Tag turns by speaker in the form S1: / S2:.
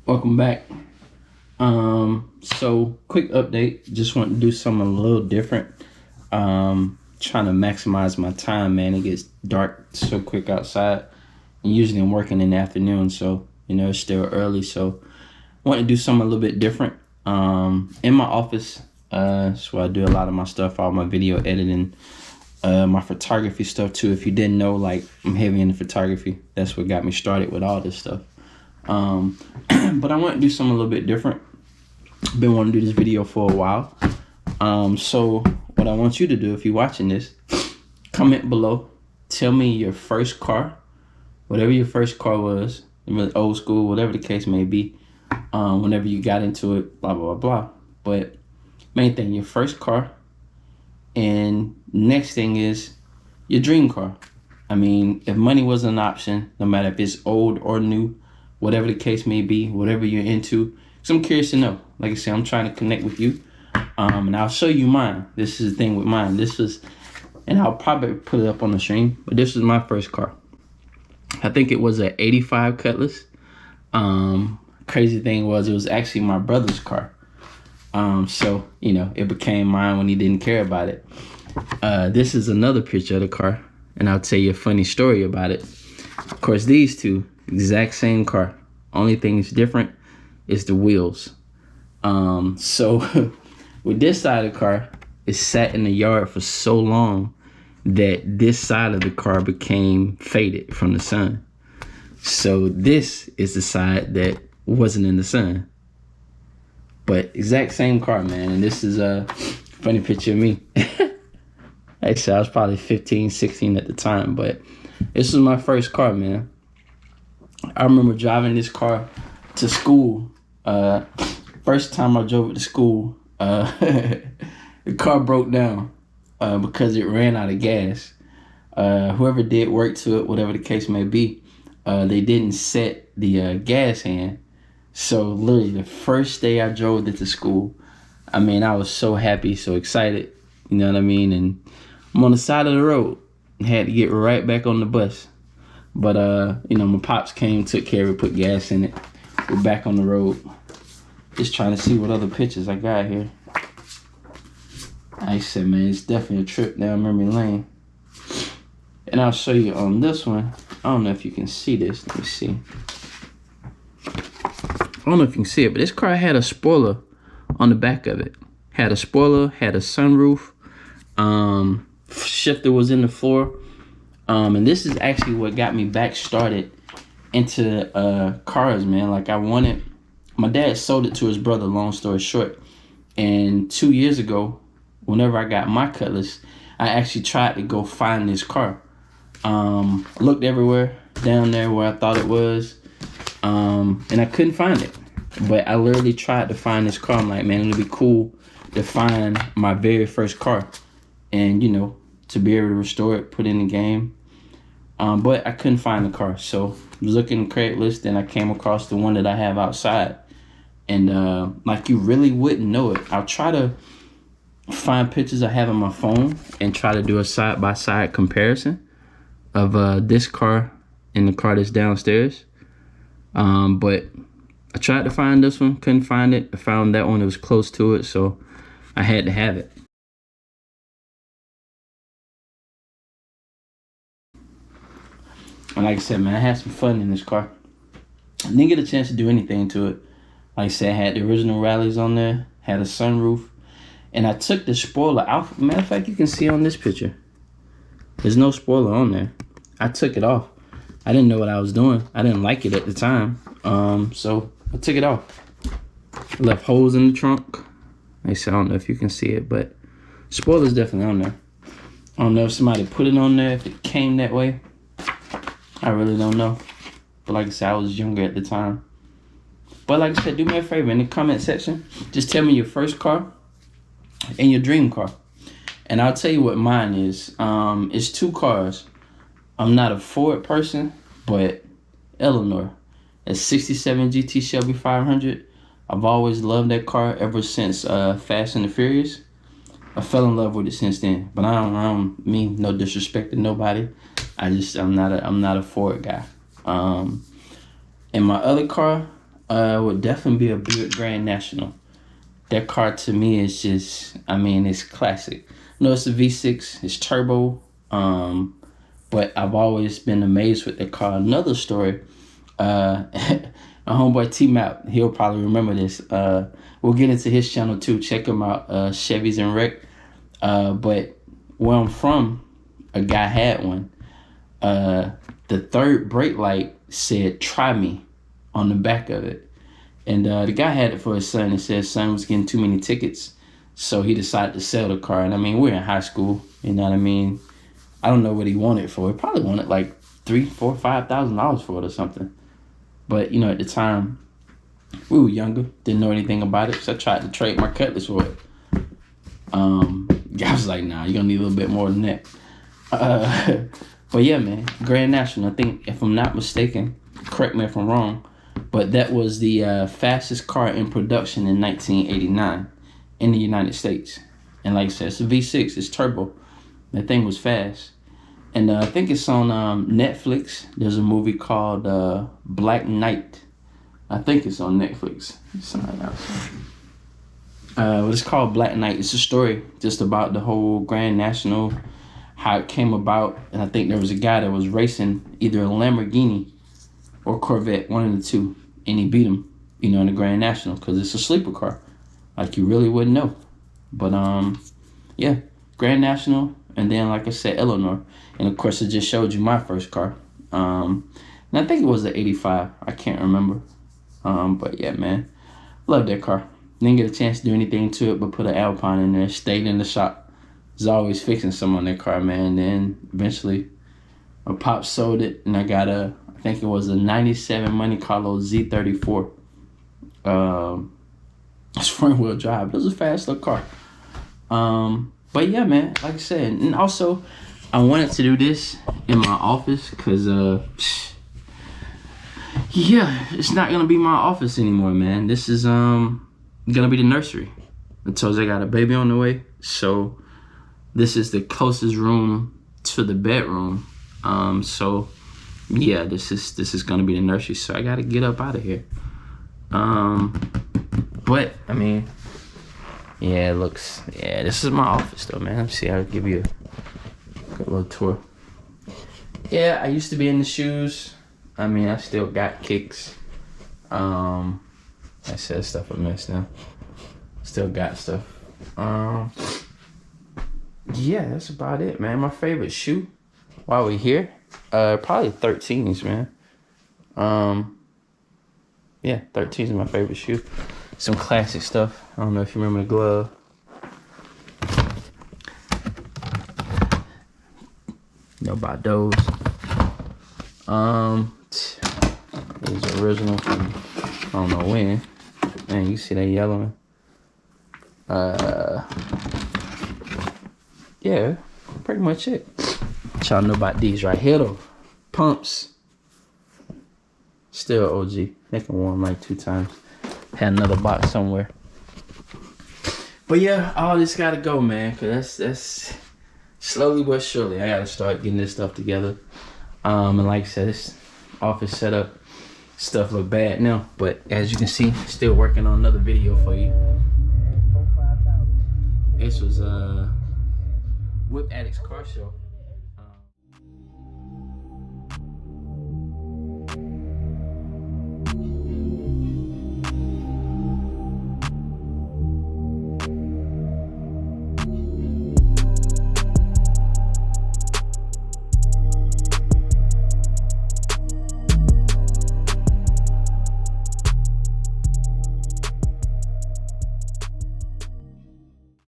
S1: Welcome back. So quick update. Just want to do something a little different. Trying to maximize my time, man. It gets dark so quick outside. And usually I'm working in the afternoon, so it's still early. So I want to do something a little bit different. In my office, so I do a lot of my stuff, all my video editing, my photography stuff too. If you didn't know, like, I'm heavy into photography. That's what got me started with all this stuff. But I want to do something a little bit different. Been wanting to do this video for a while. So what I want you to do, if you're watching this, comment below. Tell me your first car, whatever your first car was, old school, whatever the case may be. Whenever you got into it, blah, blah, blah, blah. But main thing, your first car. And next thing is your dream car. I mean, if money was an option, no matter if it's old or new, whatever the case may be, whatever you're into. So I'm curious to know. Like I said, I'm trying to connect with you. And I'll show you mine. This is the thing with mine. And I'll probably put it up on the stream, but this was my first car. I think it was an 85 Cutlass. Crazy thing was, it was actually my brother's car. So, it became mine when he didn't care about it. This is another picture of the car, and I'll tell you a funny story about it. Of course, these two, exact same car. Only thing that's different is the wheels. So with this side of the car, it sat in the yard for so long that this side of the car became faded from the sun. So this is the side that wasn't in the sun. But exact same car, man. And this is a funny picture of me. Actually, I was probably 15, 16 at the time, but this was my first car, man. I remember driving this car to school. First time I drove it to school, the car broke down because it ran out of gas. Whoever did work to it, whatever the case may be, they didn't set the gas hand. So literally the first day I drove it to school, I mean, I was so happy, so excited, you know what I mean? And I'm on the side of the road, had to get right back on the bus. But, my pops came, took care of it, put gas in it. We're back on the road. Just trying to see what other pictures I got here. Like I said, man, it's definitely a trip down memory lane. And I'll show you on this one. I don't know if you can see this. Let me see. I don't know if you can see it, but this car had a spoiler on the back of it. Had a spoiler, had a sunroof. Shifter was in the floor. And this is actually what got me back started into cars, man. Like, my dad sold it to his brother, long story short. And 2 years ago, whenever I got my Cutlass, I actually tried to go find this car. Looked everywhere down there where I thought it was. And I couldn't find it. But I literally tried to find this car. I'm like, man, it'd be cool to find my very first car. And, to be able to restore it, put it in the game. But I couldn't find the car. So I was looking at Craigslist, and I came across the one that I have outside. And like, you really wouldn't know it. I'll try to find pictures I have on my phone and try to do a side-by-side comparison of this car and the car that's downstairs. But I tried to find this one, couldn't find it. I found that one that was close to it, so I had to have it. And like I said, man, I had some fun in this car. I didn't get a chance to do anything to it. Like I said, I had the original rallies on there, had a sunroof, and I took the spoiler out. Matter of fact, you can see on this picture, there's no spoiler on there. I took it off. I didn't know what I was doing. I didn't like it at the time. So I took it off. I left holes in the trunk. Like I said, I don't know if you can see it, but spoiler's definitely on there. I don't know if somebody put it on there, if it came that way. I really don't know. But like I said, I was younger at the time. But like I said, do me a favor in the comment section. Just tell me your first car and your dream car. And I'll tell you what mine is. It's two cars. I'm not a Ford person, but Eleanor. A 67 GT Shelby 500. I've always loved that car ever since Fast and the Furious. I fell in love with it since then. But I don't mean no disrespect to nobody. I'm not a Ford guy. And my other car, Would definitely be a Buick Grand National. That car to me is just, I mean, it's classic. No, it's a V6. It's turbo. But I've always been amazed with the car. Another story, a homeboy T-Map, he'll probably remember this. We'll get into his channel too. Check him out, Chevys and Wreck. But where I'm from, a guy had one. The third brake light said, "Try me," on the back of it. And the guy had it for his son. It said his son was getting too many tickets. So he decided to sell the car. And I mean, we're in high school, you know what I mean? I don't know what he wanted it for. He probably wanted like $3,000, $4,000, $5,000 for it or something. But you know, at the time, we were younger, didn't know anything about it, so I tried to trade my Cutlass for it. Guy was like, "Nah, you're gonna need a little bit more than that." But yeah, man, Grand National. I think, if I'm not mistaken, correct me if I'm wrong, but that was the fastest car in production in 1989 in the United States. And like I said, it's a V6, it's turbo. That thing was fast. And I think it's on Netflix. There's a movie called Black Knight. I think it's on Netflix. Something else. But it's called Black Knight. It's a story just about the whole Grand National, how it came about. And I think there was a guy that was racing either a Lamborghini or Corvette, one of the two. And he beat him, you know, in the Grand National, because it's a sleeper car. Like, you really wouldn't know. But, yeah, Grand National. And then, like I said, Eleanor. And, of course, it just showed you my first car. And I think it was the 85. I can't remember. But, yeah, man. Love that car. Didn't get a chance to do anything to it but put an Alpine in there. Stayed in the shop. Was always fixing something on that car, man. Then, eventually, my pop sold it. And I got I think it was a 97 Monte Carlo Z34. It's front-wheel drive. It was a fast little car. But yeah, man, like I said, and also I wanted to do this in my office because yeah, it's not gonna be my office anymore, man. This is gonna be the nursery. I told you I got a baby on the way, so this is the closest room to the bedroom. So yeah, this is gonna be the nursery. So I gotta get up out of here. But I mean, yeah, this is my office though, man. Let's see, I'll give you a good little tour. Yeah, I used to be in the shoes. I mean, I still got kicks. I said stuff I missed now. Still got stuff. Yeah, that's about it, man. My favorite shoe while we here, probably 13s, man. Yeah, 13s is my favorite shoe. Some classic stuff. I don't know if you remember the glove. Know about those. These are original from I don't know when. Man, you see that yellow one? Yeah, pretty much it. Y'all know about these right here though. Pumps. Still OG. They can warm like 2 times. Had another box somewhere. But yeah, all this gotta go, man. Cause that's slowly but surely I gotta start getting this stuff together. And like I said, this office setup stuff look bad now, but as you can see, still working on another video for you. This was Whip Addicts Car Show.